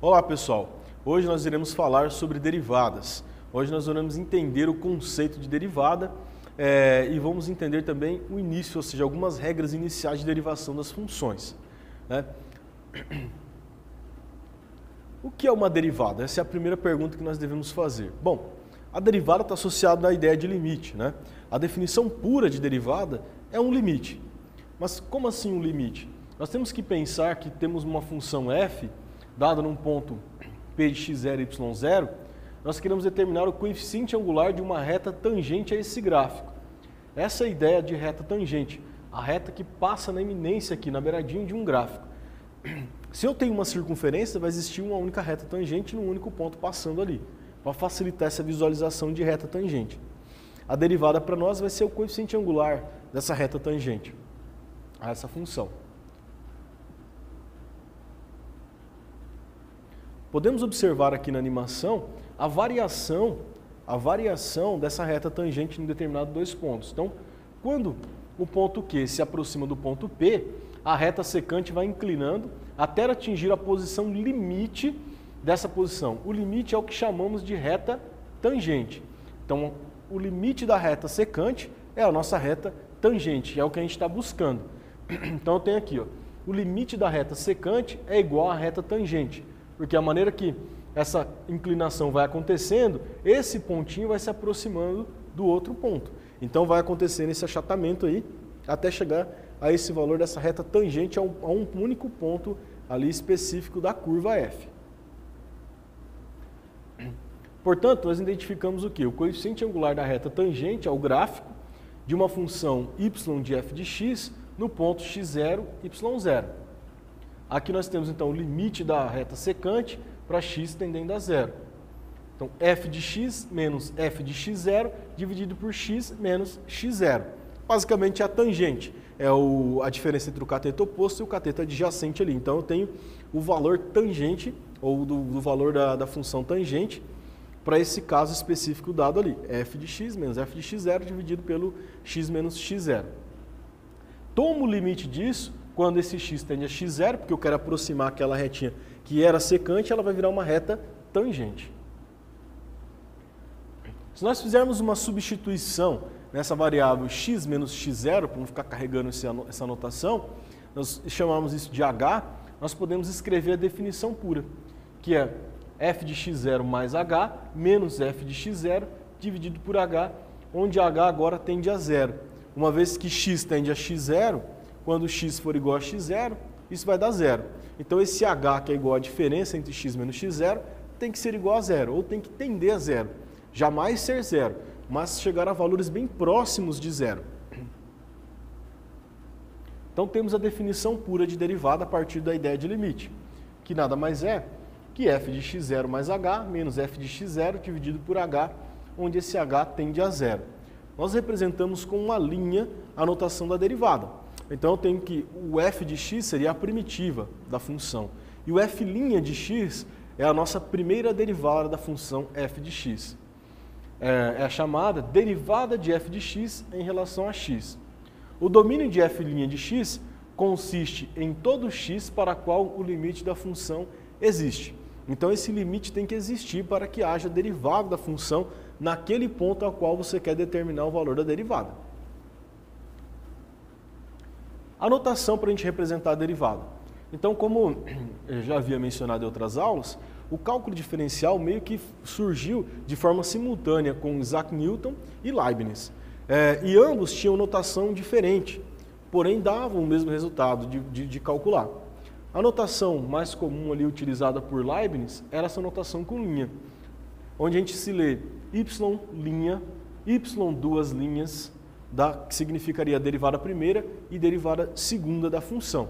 Olá pessoal, hoje nós iremos falar sobre derivadas. Hoje nós iremos entender o conceito de derivada e vamos entender também o início, ou seja, algumas regras iniciais de derivação das funções, né? O que é uma derivada? Essa é a primeira pergunta que nós devemos fazer. Bom, a derivada está associada à ideia de limite, né? A definição pura de derivada é um limite. Mas como assim um limite? Nós temos que pensar que temos uma função f dada num ponto P de x0 e y0, nós queremos determinar o coeficiente angular de uma reta tangente a esse gráfico. Essa é a ideia de reta tangente, a reta que passa na eminência aqui, na beiradinha de um gráfico. Se eu tenho uma circunferência, vai existir uma única reta tangente num único ponto passando ali, para facilitar essa visualização de reta tangente. A derivada para nós vai ser o coeficiente angular dessa reta tangente, a essa função. Podemos observar aqui na animação a variação dessa reta tangente em determinados dois pontos. Então, quando o ponto Q se aproxima do ponto P, a reta secante vai inclinando até atingir a posição limite dessa posição. O limite é o que chamamos de reta tangente. Então, o limite da reta secante é a nossa reta tangente, é o que a gente está buscando. Então, eu tenho aqui, ó, o limite da reta secante é igual à reta tangente. Porque a maneira que essa inclinação vai acontecendo, esse pontinho vai se aproximando do outro ponto. Então vai acontecendo esse achatamento aí, até chegar a esse valor dessa reta tangente a um único ponto ali específico da curva f. Portanto, nós identificamos o quê? O coeficiente angular da reta tangente ao gráfico de uma função y de f de x no ponto x0, y0. Aqui nós temos então o limite da reta secante para x tendendo a zero. Então, f de x menos f de x0 dividido por x menos x0. Basicamente é a tangente, é a diferença entre o cateto oposto e o cateto adjacente ali. Então eu tenho o valor tangente, ou do valor da função tangente, para esse caso específico dado ali. F de x menos f de x0 dividido pelo x menos x0. Tomo o limite disso quando esse x tende a x0, porque eu quero aproximar aquela retinha que era secante, ela vai virar uma reta tangente. Se nós fizermos uma substituição nessa variável x menos x0, para não ficar carregando essa anotação, nós chamamos isso de h, nós podemos escrever a definição pura, que é f de x0 mais h menos f de x0 dividido por h, onde h agora tende a zero. Uma vez que x tende a x0, quando x for igual a x0, isso vai dar zero. Então esse h, que é igual à diferença entre x menos x0, tem que ser igual a zero, ou tem que tender a zero. Jamais ser zero, mas chegar a valores bem próximos de zero. Então temos a definição pura de derivada a partir da ideia de limite, que nada mais é que f de x0 mais h menos f de x0 dividido por h, onde esse h tende a zero. Nós representamos com uma linha a notação da derivada. Então eu tenho que o f de x seria a primitiva da função. E o f' de x é a nossa primeira derivada da função f de x. É a chamada derivada de f de x em relação a x. O domínio de f' de x consiste em todo x para qual o limite da função existe. Então esse limite tem que existir para que haja derivada da função naquele ponto ao qual você quer determinar o valor da derivada. A notação para a gente representar a derivada. Então, como eu já havia mencionado em outras aulas, o cálculo diferencial meio que surgiu de forma simultânea com Isaac Newton e Leibniz. E ambos tinham notação diferente, porém davam o mesmo resultado de calcular. A notação mais comum ali utilizada por Leibniz era essa notação com linha, onde a gente se lê y' y duas linhas, que significaria a derivada primeira e derivada segunda da função.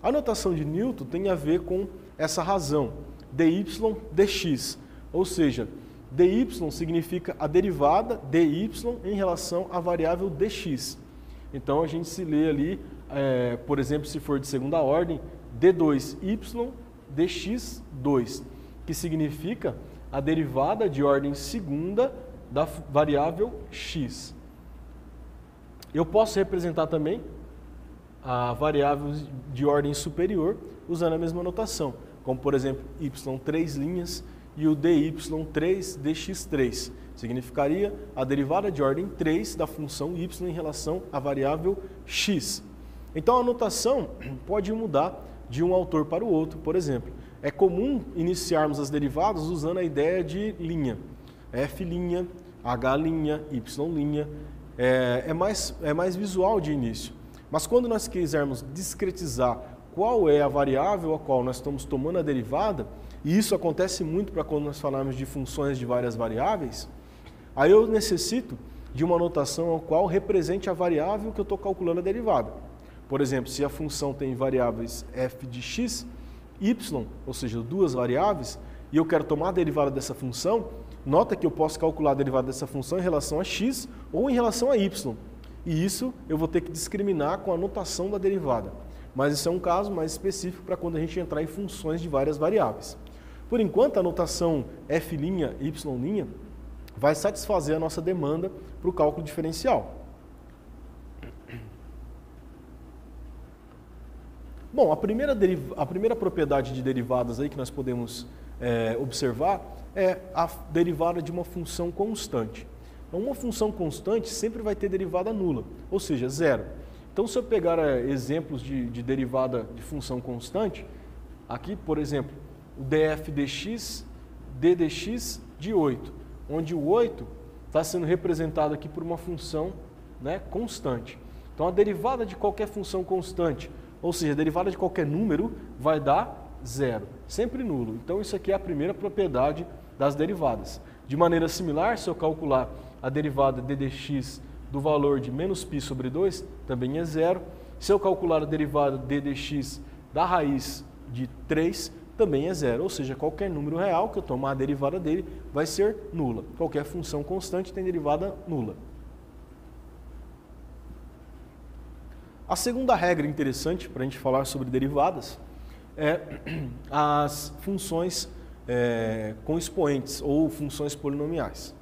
A notação de Newton tem a ver com essa razão, dy dx, ou seja, dy significa a derivada dy em relação à variável dx. Então a gente se lê ali, por exemplo, se for de segunda ordem, d2y dx2, que significa a derivada de ordem segunda da variável x. Eu posso representar também a variável de ordem superior usando a mesma notação. como por exemplo y3' e o dy3dx3. Significaria a derivada de ordem 3 da função y em relação à variável x. Então a notação pode mudar de um autor para o outro. Por exemplo, é comum iniciarmos as derivadas usando a ideia de linha. F', H', Y', é mais visual de início. Mas quando nós quisermos discretizar qual é a variável a qual nós estamos tomando a derivada, e isso acontece muito para quando nós falarmos de funções de várias variáveis, aí eu necessito de uma notação a qual represente a variável que eu estou calculando a derivada. Por exemplo, se a função tem variáveis f de x, y, ou seja, duas variáveis, e eu quero tomar a derivada dessa função, nota que eu posso calcular a derivada dessa função em relação a x ou em relação a y. E isso eu vou ter que discriminar com a notação da derivada. Mas isso é um caso mais específico para quando a gente entrar em funções de várias variáveis. Por enquanto, a notação f', y' vai satisfazer a nossa demanda para o cálculo diferencial. Bom, a primeira propriedade de derivadas aí que nós podemos observar é a derivada de uma função constante. Então, uma função constante sempre vai ter derivada nula, ou seja, zero. Então, se eu pegar exemplos de derivada de função constante, aqui, por exemplo, o df dx, d dx de 8, onde o 8 está sendo representado aqui por uma função, né, constante. Então, a derivada de qualquer função constante, ou seja, a derivada de qualquer número, vai dar zero, sempre nulo. Então, isso aqui é a primeira propriedade das derivadas. De maneira similar, se eu calcular a derivada d dx do valor de menos π sobre 2, também é zero. Se eu calcular a derivada d dx da raiz de 3, também é zero. Ou seja, qualquer número real que eu tomar a derivada dele vai ser nula. Qualquer função constante tem derivada nula. A segunda regra interessante para a gente falar sobre derivadas é as funções com expoentes ou funções polinomiais.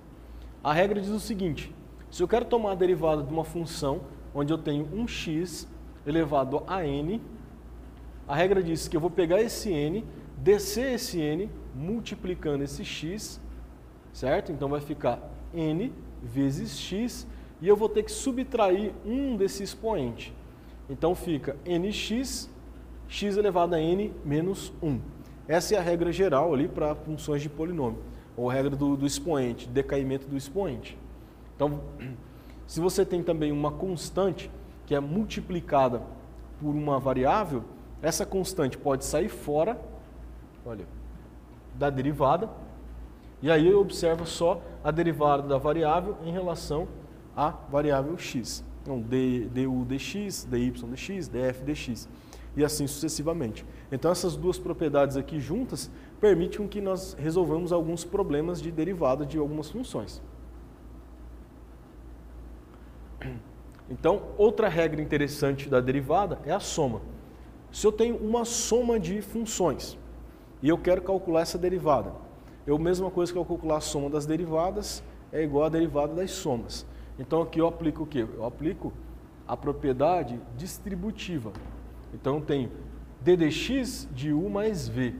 A regra diz o seguinte: se eu quero tomar a derivada de uma função onde eu tenho um x elevado a n, a regra diz que eu vou pegar esse n, descer esse n, multiplicando esse x, certo? Então vai ficar n vezes x, e eu vou ter que subtrair um desse expoente. Então fica nx, x elevado a n menos 1. Essa é a regra geral ali para funções de polinômio, ou a regra do expoente, decaimento do expoente. Então, se você tem também uma constante que é multiplicada por uma variável, essa constante pode sair fora, olha, da derivada, e aí eu observo só a derivada da variável em relação à variável x. Então, du dx, dy dx, df dx, e assim sucessivamente. Então, essas duas propriedades aqui juntas permitem que nós resolvamos alguns problemas de derivada de algumas funções. Então, outra regra interessante da derivada é a soma. Se eu tenho uma soma de funções e eu quero calcular essa derivada, a mesma coisa que eu calcular a soma das derivadas é igual a derivada das somas. Então, aqui eu aplico o quê? Eu aplico a propriedade distributiva. Então, eu tenho d dx de u mais v.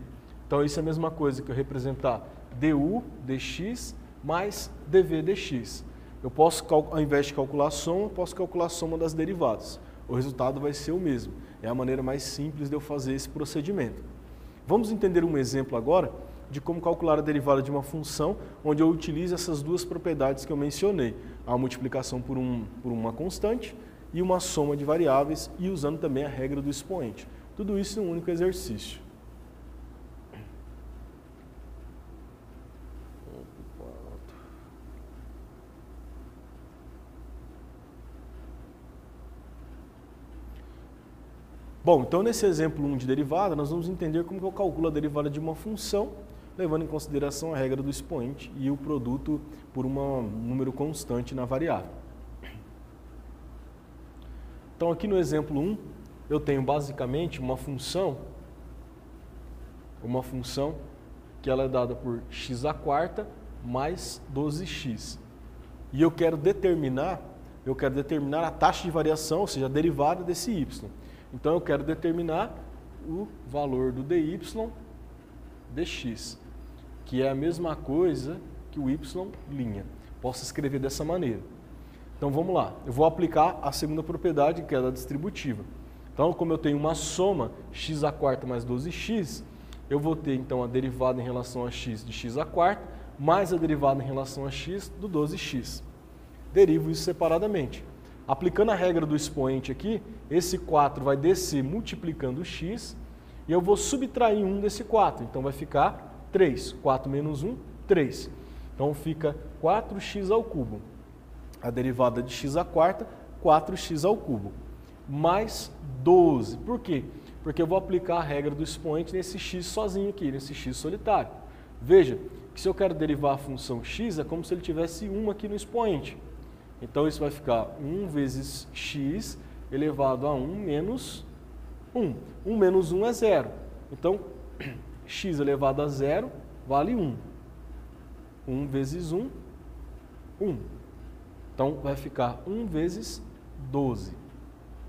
Então, isso é a mesma coisa que eu representar du dx mais dv dx. Eu posso, ao invés de calcular a soma, posso calcular a soma das derivadas. O resultado vai ser o mesmo. É a maneira mais simples de eu fazer esse procedimento. Vamos entender um exemplo agora de como calcular a derivada de uma função onde eu utilizo essas duas propriedades que eu mencionei. A multiplicação por uma constante e uma soma de variáveis, e usando também a regra do expoente. Tudo isso em um único exercício. Bom, então nesse exemplo 1 de derivada, nós vamos entender como que eu calculo a derivada de uma função, levando em consideração a regra do expoente e o produto por um número constante na variável. Então aqui no exemplo 1, eu tenho basicamente uma função que ela é dada por x² mais 12x. E eu quero determinar a taxa de variação, ou seja, a derivada desse y. Então eu quero determinar o valor do dy dx, que é a mesma coisa que o y'. Posso escrever dessa maneira. Então vamos lá, eu vou aplicar a segunda propriedade, que é a da distributiva. Então, como eu tenho uma soma x² mais 12x, eu vou ter então a derivada em relação a x de x² mais a derivada em relação a x do 12x. Derivo isso separadamente. Aplicando a regra do expoente aqui, esse 4 vai descer multiplicando o x e eu vou subtrair 1 desse 4. Então vai ficar 3. 4 menos 1, 3. Então fica 4x ao cubo. A derivada de x², 4x ao cubo. Mais 12. Por quê? Porque eu vou aplicar a regra do expoente nesse x sozinho aqui, nesse x solitário. Veja que se eu quero derivar a função x, é como se ele tivesse 1 aqui no expoente. Então isso vai ficar 1 vezes x elevado a 1 menos 1. 1 menos 1 é 0. Então, x elevado a 0 vale 1. 1 vezes 1, 1. Então vai ficar 1 vezes 12,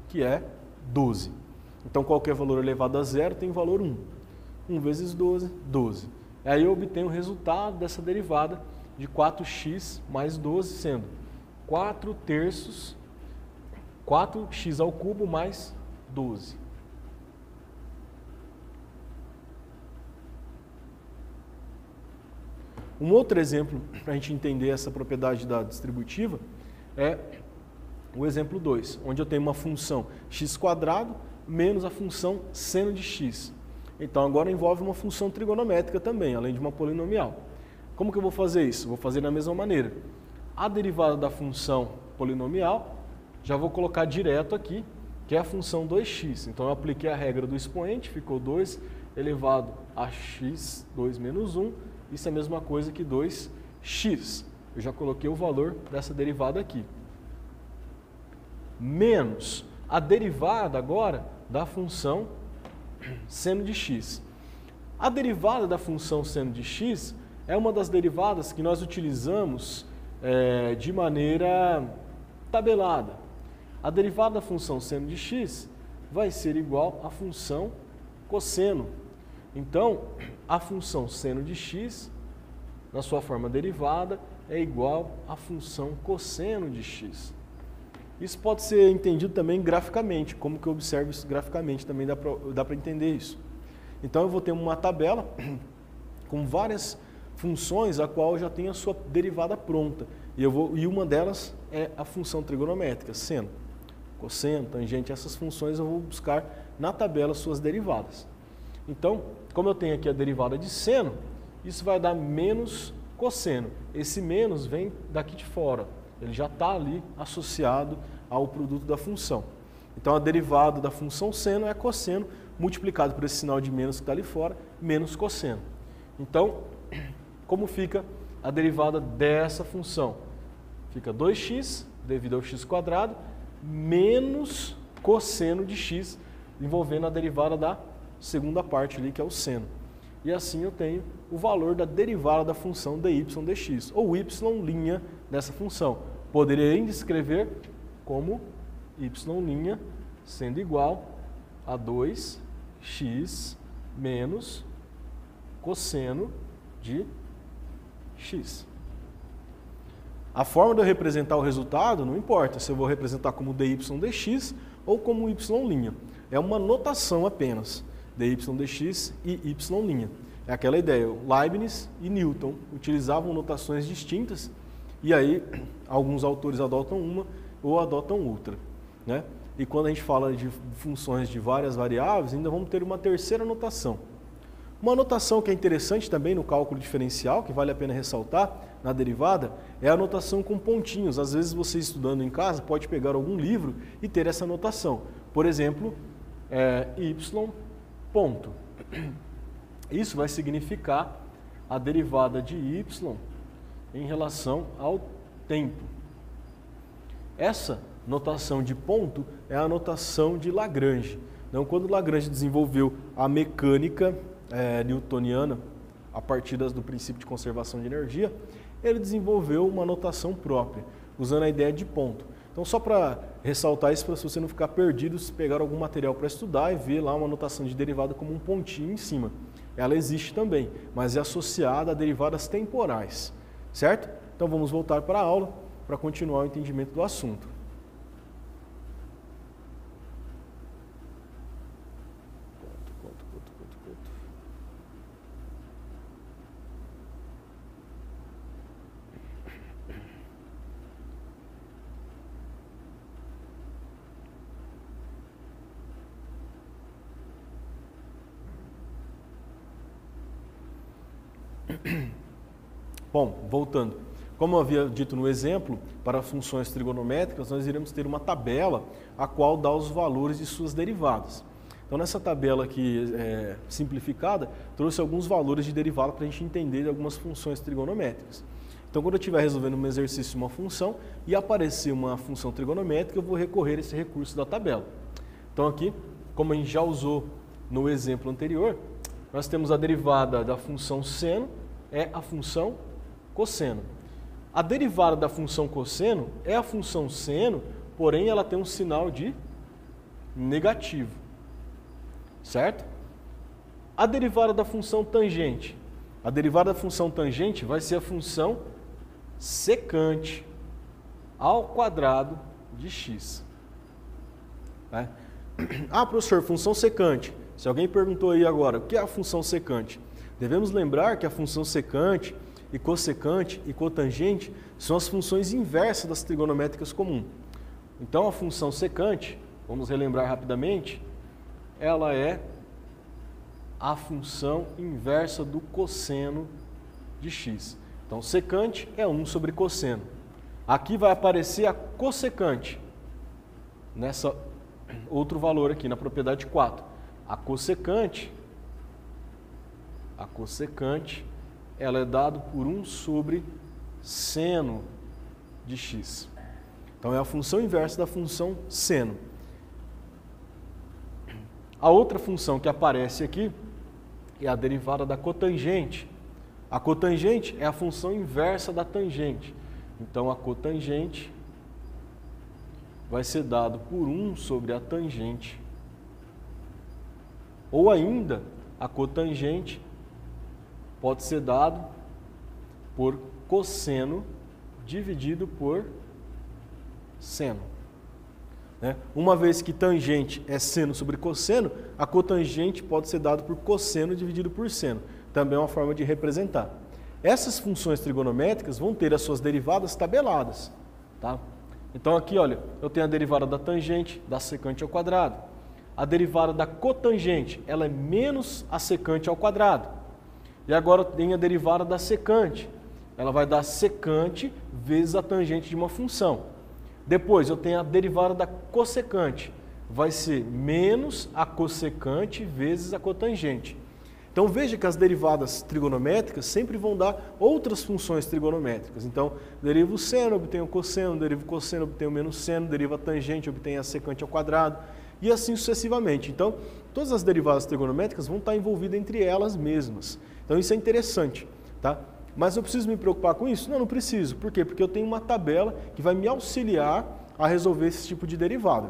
que é 12. Então qualquer valor elevado a 0 tem valor 1. 1 vezes 12, 12. Aí eu obtenho o resultado dessa derivada de 4x mais 12, sendo 4 terços, 4x ao cubo mais 12. Um outro exemplo para a gente entender essa propriedade da distributiva é o exemplo 2, onde eu tenho uma função x² menos a função seno de x. Então agora envolve uma função trigonométrica também, além de uma polinomial. Como que eu vou fazer isso? Vou fazer da mesma maneira. A derivada da função polinomial, já vou colocar direto aqui, que é a função 2x. Então eu apliquei a regra do expoente, ficou 2 elevado a x, 2 menos 1. Isso é a mesma coisa que 2x. Eu já coloquei o valor dessa derivada aqui. Menos a derivada agora da função seno de x. A derivada da função seno de x é uma das derivadas que nós utilizamos de maneira tabelada. A derivada da função seno de x vai ser igual à função cosseno. Então, a função seno de x, na sua forma derivada, é igual à função cosseno de x. Isso pode ser entendido também graficamente. Como que eu observo isso graficamente? Também dá para entender isso. Então, eu vou ter uma tabela com várias funções, a qual já tem a sua derivada pronta. E uma delas é a função trigonométrica, seno, cosseno, tangente. Essas funções eu vou buscar na tabela suas derivadas. Então, como eu tenho aqui a derivada de seno, isso vai dar menos cosseno. Esse menos vem daqui de fora. Ele já está ali associado ao produto da função. Então, a derivada da função seno é cosseno multiplicado por esse sinal de menos que está ali fora, menos cosseno. Então, como fica a derivada dessa função? Fica 2x devido ao x² menos cosseno de x, envolvendo a derivada da segunda parte ali, que é o seno. E assim eu tenho o valor da derivada da função dy dx, ou y' dessa função. Poderia ainda escrever como y' sendo igual a 2x menos cosseno de x. A forma de eu representar o resultado não importa se eu vou representar como dy dx ou como y'. É uma notação apenas. dy dx e y'. É aquela ideia. Leibniz e Newton utilizavam notações distintas e aí alguns autores adotam uma ou adotam outra, né? E quando a gente fala de funções de várias variáveis, ainda vamos ter uma terceira notação. Uma notação que é interessante também no cálculo diferencial, que vale a pena ressaltar na derivada, é a notação com pontinhos. Às vezes você estudando em casa pode pegar algum livro e ter essa notação. Por exemplo, y ponto. Isso vai significar a derivada de y em relação ao tempo. Essa notação de ponto é a notação de Lagrange. Então, quando Lagrange desenvolveu a mecânica newtoniana, a partir do princípio de conservação de energia, ele desenvolveu uma notação própria, usando a ideia de ponto. Então, só para ressaltar isso para você não ficar perdido se pegar algum material para estudar e ver lá uma notação de derivada como um pontinho em cima. Ela existe também, mas é associada a derivadas temporais, certo? Então vamos voltar para a aula para continuar o entendimento do assunto. Bom, voltando. Como eu havia dito no exemplo, para funções trigonométricas, nós iremos ter uma tabela a qual dá os valores de suas derivadas. Então, nessa tabela aqui simplificada, trouxe alguns valores de derivada para a gente entender de algumas funções trigonométricas. Então, quando eu estiver resolvendo um exercício de uma função e aparecer uma função trigonométrica, eu vou recorrer a esse recurso da tabela. Então, aqui, como a gente já usou no exemplo anterior, nós temos a derivada da função seno, é a função cosseno. A derivada da função cosseno é a função seno, porém ela tem um sinal de negativo, certo? A derivada da função tangente. A derivada da função tangente vai ser a função secante ao quadrado de x. Ah, professor, função secante. Se alguém perguntou aí agora, o que é a função secante? Devemos lembrar que a função secante e cossecante e cotangente são as funções inversas das trigonométricas comuns. Então, a função secante, vamos relembrar rapidamente, ela é a função inversa do cosseno de x. Então, secante é 1 sobre cosseno. Aqui vai aparecer a cossecante, nessa outro valor aqui, na propriedade 4. A cossecante, ela é dada por 1 sobre seno de x. Então, é a função inversa da função seno. A outra função que aparece aqui é a derivada da cotangente. A cotangente é a função inversa da tangente. Então, a cotangente vai ser dado por 1 sobre a tangente. Ou ainda, a cotangente pode ser dado por cosseno dividido por seno. Uma vez que tangente é seno sobre cosseno, a cotangente pode ser dado por cosseno dividido por seno. Também é uma forma de representar. Essas funções trigonométricas vão ter as suas derivadas tabeladas. Tá? Então aqui, olha, eu tenho a derivada da tangente, da secante ao quadrado. A derivada da cotangente, ela é menos a secante ao quadrado. E agora eu tenho a derivada da secante. Ela vai dar secante vezes a tangente de uma função. Depois eu tenho a derivada da cossecante. Vai ser menos a cossecante vezes a cotangente. Então veja que as derivadas trigonométricas sempre vão dar outras funções trigonométricas. Então, derivo o seno, obtenho o cosseno, derivo o cosseno, obtenho o menos seno, derivo a tangente, obtenho a secante ao quadrado, e assim sucessivamente. Então, todas as derivadas trigonométricas vão estar envolvidas entre elas mesmas. Então, isso é interessante, tá? Mas eu preciso me preocupar com isso? Não, não preciso. Por quê? Porque eu tenho uma tabela que vai me auxiliar a resolver esse tipo de derivada.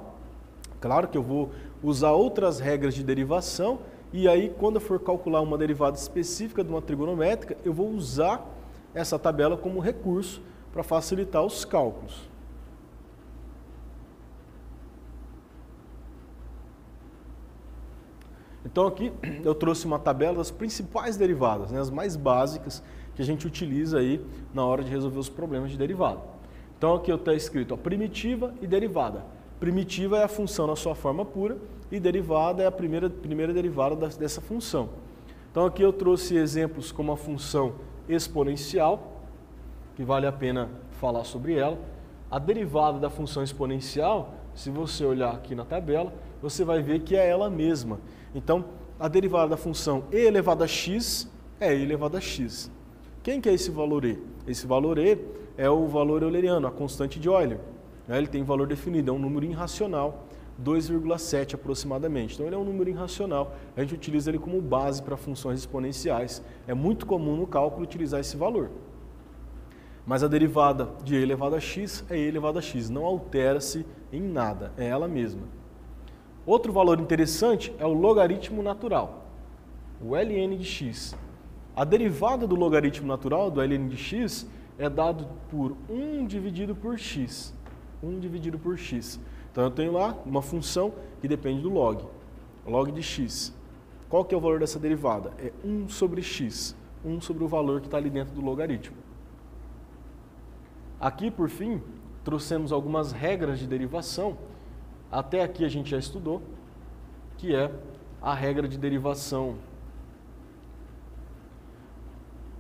Claro que eu vou usar outras regras de derivação, e aí, quando eu for calcular uma derivada específica de uma trigonométrica, eu vou usar essa tabela como recurso para facilitar os cálculos. Então, aqui eu trouxe uma tabela das principais derivadas, né, as mais básicas que a gente utiliza aí na hora de resolver os problemas de derivada. Então, aqui está escrito a primitiva e derivada. Primitiva é a função na sua forma pura e derivada é a primeira derivada dessa função. Então aqui eu trouxe exemplos como a função exponencial, que vale a pena falar sobre ela. A derivada da função exponencial, se você olhar aqui na tabela, você vai ver que é ela mesma. Então a derivada da função e elevado a x é e elevado a x. Quem que é esse valor e? Esse valor e é o valor euleriano, a constante de Euler. Ele tem valor definido, é um número irracional, 2,7 aproximadamente. Então ele é um número irracional, a gente utiliza ele como base para funções exponenciais. É muito comum no cálculo utilizar esse valor. Mas a derivada de e elevado a x é e elevado a x, não altera-se em nada, é ela mesma. Outro valor interessante é o logaritmo natural, o ln de x. A derivada do logaritmo natural, do ln de x, é dado por 1 dividido por x. 1 dividido por x. Então eu tenho lá uma função que depende do log de x. Qual que é o valor dessa derivada? É 1 sobre x, 1 sobre o valor que está ali dentro do logaritmo. Aqui, por fim, trouxemos algumas regras de derivação. Até aqui a gente já estudou, que é a regra de derivação.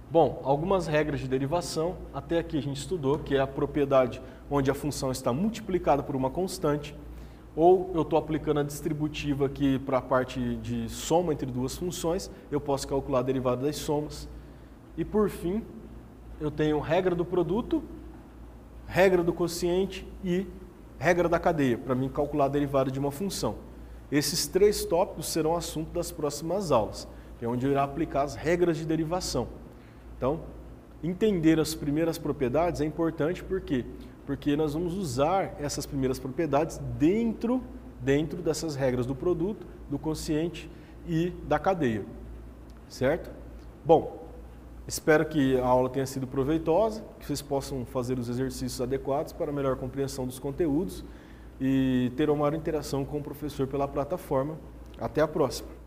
Bom, algumas regras de derivação, até aqui a gente estudou, que é a propriedade onde a função está multiplicada por uma constante, ou eu estou aplicando a distributiva aqui para a parte de soma entre duas funções, eu posso calcular a derivada das somas. E por fim, eu tenho regra do produto, regra do quociente e regra da cadeia, para mim calcular a derivada de uma função. Esses 3 tópicos serão assunto das próximas aulas, que é onde eu irá aplicar as regras de derivação. Então, entender as primeiras propriedades é importante porque nós vamos usar essas primeiras propriedades dentro dessas regras do produto, do quociente e da cadeia, certo? Bom, espero que a aula tenha sido proveitosa, que vocês possam fazer os exercícios adequados para a melhor compreensão dos conteúdos e ter uma maior interação com o professor pela plataforma. Até a próxima!